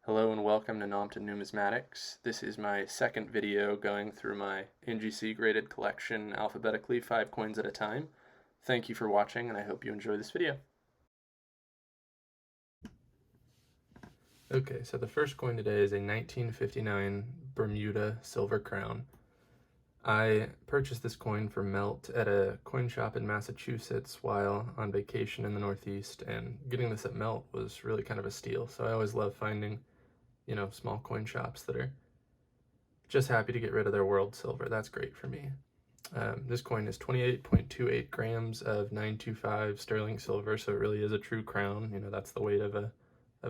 Hello and welcome to Nompton Numismatics. This is my second video going through my NGC graded collection alphabetically, 5 coins at a time. Thank you for watching and I hope you enjoy this video. Okay, so the first coin today is a 1959 Bermuda silver crown. I purchased this coin for melt at a coin shop in Massachusetts while on vacation in the Northeast, and getting this at melt was really kind of a steal. So I always love finding small coin shops that are just happy to get rid of their world silver. That's great for me. This coin is 28.28 grams of 925 sterling silver, so it really is a true crown. That's the weight of a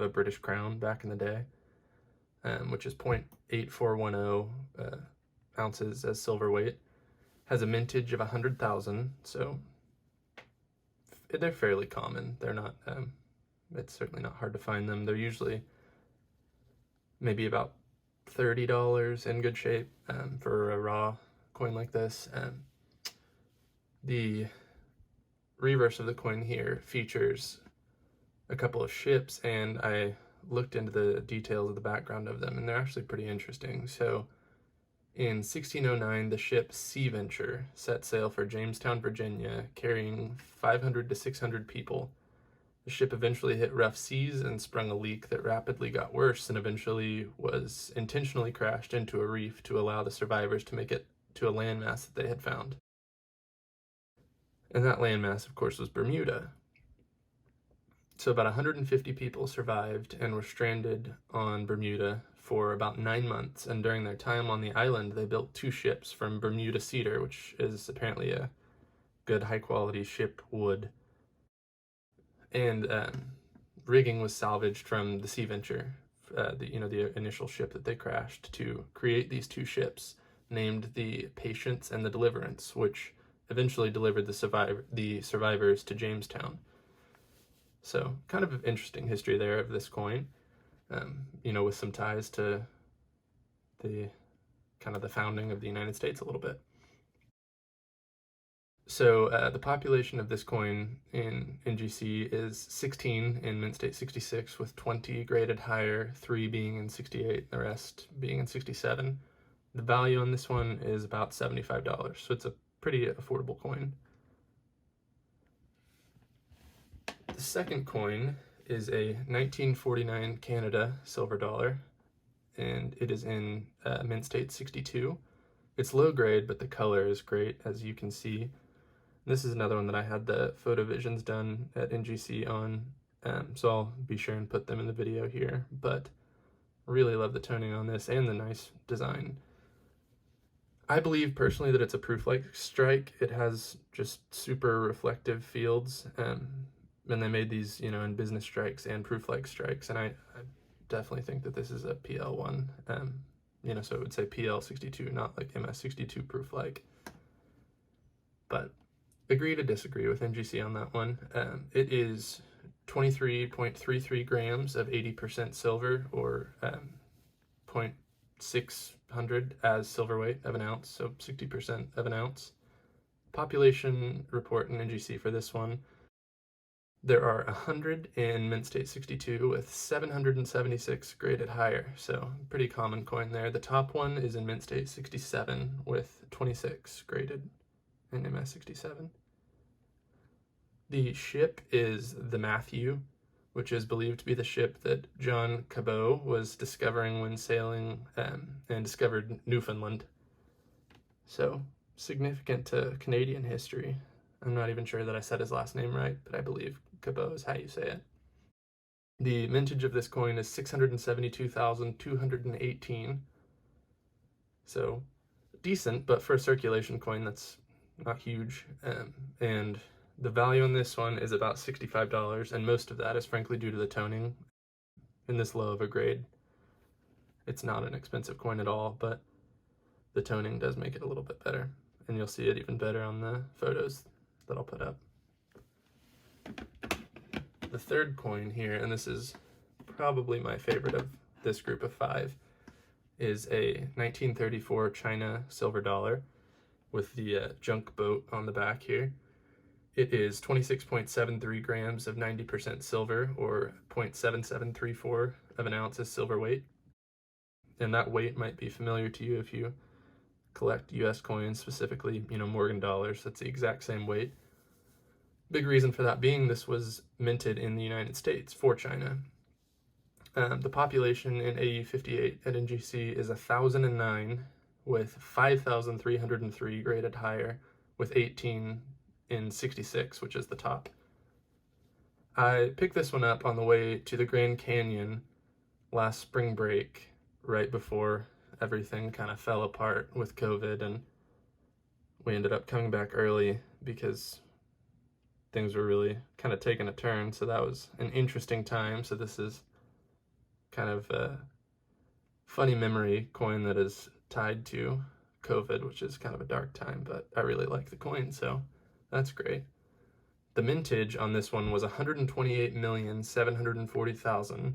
British crown back in the day, which is 0.8410 ounces as silver weight. Has a mintage of 100,000, so they're fairly common. They're not, it's certainly not hard to find them. They're usually maybe about $30 in good shape for a raw coin like this. The reverse of the coin here features a couple of ships, and I looked into the details of the background of them, and they're actually pretty interesting. So in 1609, the ship Sea Venture set sail for Jamestown, Virginia, carrying 500 to 600 people. The ship eventually hit rough seas and sprung a leak that rapidly got worse and eventually was intentionally crashed into a reef to allow the survivors to make it to a landmass that they had found. And that landmass, of course, was Bermuda. So about 150 people survived and were stranded on Bermuda for about 9 months, and during their time on the island, they built 2 ships from Bermuda cedar, which is apparently a good high-quality ship wood. And rigging was salvaged from the Sea Venture, the initial ship that they crashed, to create these 2 ships named the Patience and the Deliverance, which eventually delivered the survivors to Jamestown. So kind of an interesting history there of this coin, with some ties to the founding of the United States a little bit. So the population of this coin in NGC is 16 in Mint State 66, with 20 graded higher, 3 being in 68, the rest being in 67. The value on this one is about $75, so it's a pretty affordable coin. The second coin is a 1949 Canada silver dollar, and it is in Mint State 62. It's low grade, but the color is great, as you can see. This is another one that I had the photo visions done at NGC on, so I'll be sure and put them in the video here, but really love the toning on this and the nice design. I believe personally that it's a proof-like strike. It has just super reflective fields, and they made these, in business strikes and proof-like strikes, and I definitely think that this is a PL1, so it would say PL62, not like MS62 proof-like. But agree to disagree with NGC on that one. It is 23.33 grams of 80% silver, or 0.600 as silver weight of an ounce, so 60% of an ounce. Population report in NGC for this one: there are 100 in Mint State 62 with 776 graded higher, so pretty common coin there. The top one is in Mint State 67 with 26 graded in MS 67. The ship is the Matthew, which is believed to be the ship that John Cabot was discovering when sailing and discovered Newfoundland. So significant to Canadian history. I'm not even sure that I said his last name right, but I believe Cabot is how you say it. The mintage of this coin is 672,218. So decent, but for a circulation coin, that's not huge. And the value on this one is about $65, and most of that is frankly due to the toning. In this low of a grade, it's not an expensive coin at all, but the toning does make it a little bit better, and you'll see it even better on the photos that I'll put up. The third coin here, and this is probably my favorite of this group of 5, is a 1934 China silver dollar with the junk boat on the back here. It is 26.73 grams of 90% silver, or 0.7734 of an ounce is silver weight. And that weight might be familiar to you if you collect US coins, specifically, Morgan dollars. That's the exact same weight. Big reason for that being this was minted in the United States for China. The population in AU 58 at NGC is 1,009, with 5,303 graded higher, with 18 in 66, which is the top. I picked this one up on the way to the Grand Canyon last spring break, right before everything kind of fell apart with COVID, and we ended up coming back early because things were really kind of taking a turn. So that was an interesting time. So this is kind of a funny memory coin that is tied to COVID, which is kind of a dark time, but I really like the coin, so that's great. The mintage on this one was 128,740,000,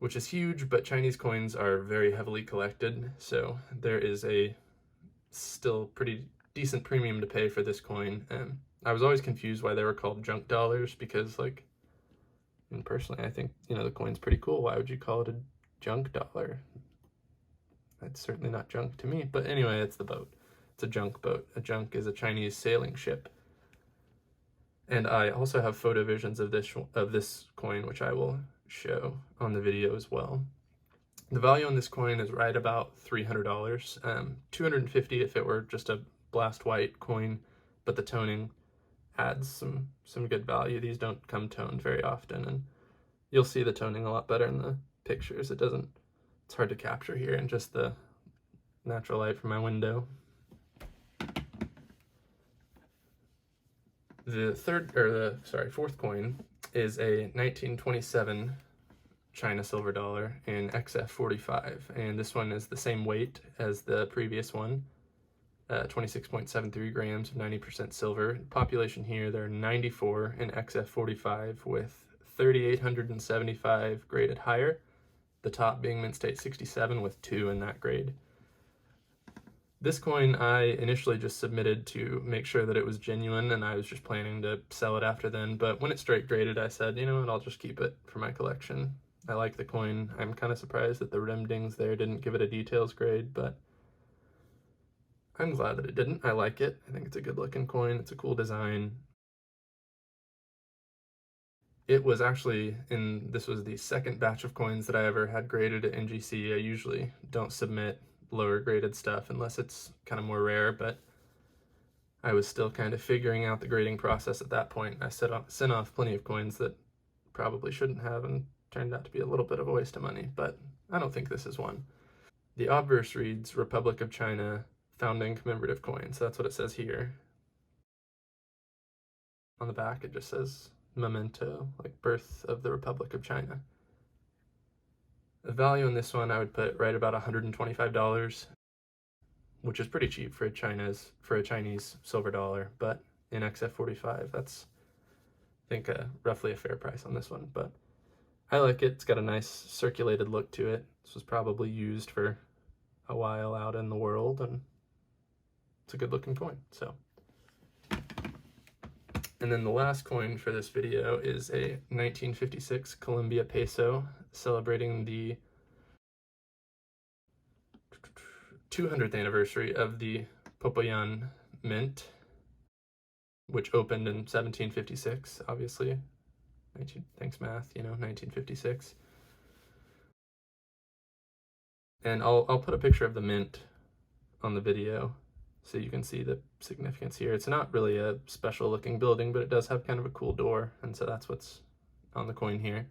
which is huge, but Chinese coins are very heavily collected, so there is a still pretty decent premium to pay for this coin. I was always confused why they were called junk dollars, because and personally, I think, the coin's pretty cool. Why would you call it a junk dollar? That's certainly not junk to me. But anyway, it's the boat. It's a junk boat. A junk is a Chinese sailing ship. And I also have photo visions of this coin, which I will show on the video as well. The value on this coin is right about $300. $250 if it were just a blast white coin, but the toning adds some good value. These don't come toned very often, and you'll see the toning a lot better in the pictures. It's hard to capture here in just the natural light from my window. The fourth coin is a 1927 China silver dollar in XF45, and this one is the same weight as the previous one. 26.73 grams of 90% silver. Population here, there are 94 in XF45 with 3,875 graded higher, the top being mint state 67 with 2 in that grade. This coin I initially just submitted to make sure that it was genuine, and I was just planning to sell it after then, but when it straight graded, I said, you know what, I'll just keep it for my collection. I like the coin. I'm kind of surprised that the rim dings there didn't give it a details grade, but I'm glad that it didn't. I like it. I think it's a good looking coin. It's a cool design. It was actually this was the second batch of coins that I ever had graded at NGC. I usually don't submit lower graded stuff unless it's kind of more rare, but I was still kind of figuring out the grading process at that point. I sent off plenty of coins that probably shouldn't have, and turned out to be a little bit of a waste of money, but I don't think this is one. The obverse reads Republic of China founding commemorative coin, so that's what it says here. On the back it just says memento, like birth of the Republic of China. The value in this one I would put right about $125, which is pretty cheap for a Chinese silver dollar, but in XF45 that's, I think, roughly a fair price on this one. But I like it. It's got a nice circulated look to it. This was probably used for a while out in the world, and it's a good looking coin. So, and then the last coin for this video is a 1956 Columbia Peso, celebrating the 200th anniversary of the Popoyan Mint, which opened in 1756, obviously. Thanks math, 1956. And I'll put a picture of the mint on the video so you can see the significance here. It's not really a special looking building, but it does have kind of a cool door, and so that's what's on the coin here.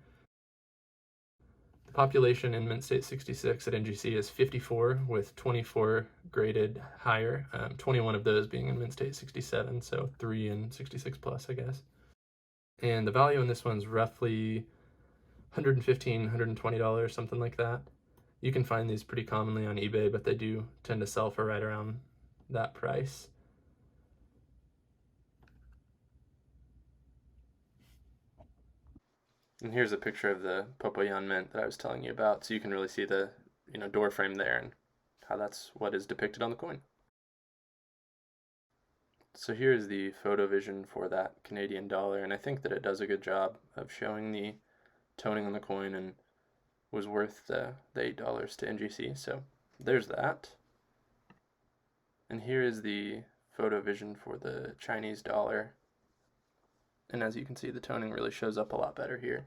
The population in mint state 66 at NGC is 54, with 24 graded higher, 21 of those being in mint state 67, so 3 in 66 plus, I guess. And the value in this one's roughly $115, $120, something like that. You can find these pretty commonly on eBay, but they do tend to sell for right around that price. And here's a picture of the Popoyan Mint that I was telling you about, so you can really see the door frame there and how that's what is depicted on the coin. So here's the photo vision for that Canadian dollar, and I think that it does a good job of showing the toning on the coin and was worth the $8 to NGC. So there's that. And here is the photo vision for the Chinese dollar. And as you can see, the toning really shows up a lot better here.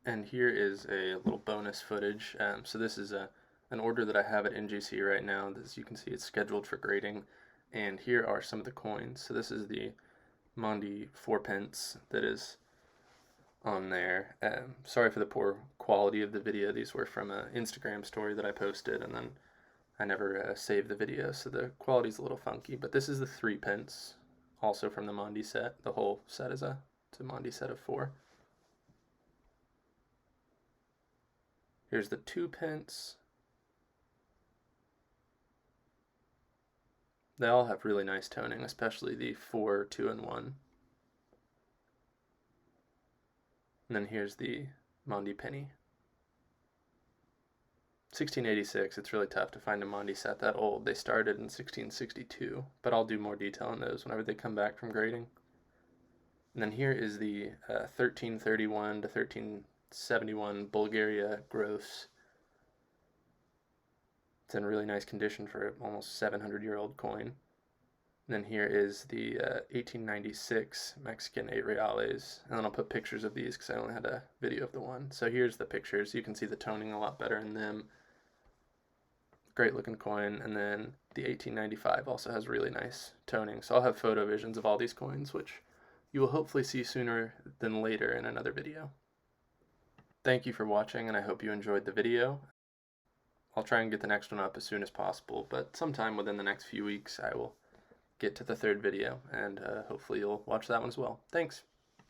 And here is a little bonus footage. So this is an order that I have at NGC right now. As you can see, it's scheduled for grading. And here are some of the coins. So this is the Mondi 4p that is on there. Sorry for the poor quality of the video. These were from an Instagram story that I posted, and then I never saved the video, so the quality's a little funky. But this is the 3p, also from the Mondi set. The whole set is it's a Mondi set of 4. Here's the 2p. They all have really nice toning, especially the 4, 2, and 1. And then here's the Mondi penny. 1686, it's really tough to find a Mondi set that old. They started in 1662, but I'll do more detail on those whenever they come back from grading. And then here is the 1331 to 1371 Bulgaria gross. It's in really nice condition for an almost 700-year-old coin. And then here is the 1896 Mexican 8 reales. And then I'll put pictures of these because I only had a video of the one. So here's the pictures. You can see the toning a lot better in them. Great looking coin. And then the 1895 also has really nice toning. So I'll have photo visions of all these coins, which you will hopefully see sooner than later in another video. Thank you for watching, and I hope you enjoyed the video. I'll try and get the next one up as soon as possible, but sometime within the next few weeks I will get to the 3rd video, and hopefully you'll watch that one as well. Thanks!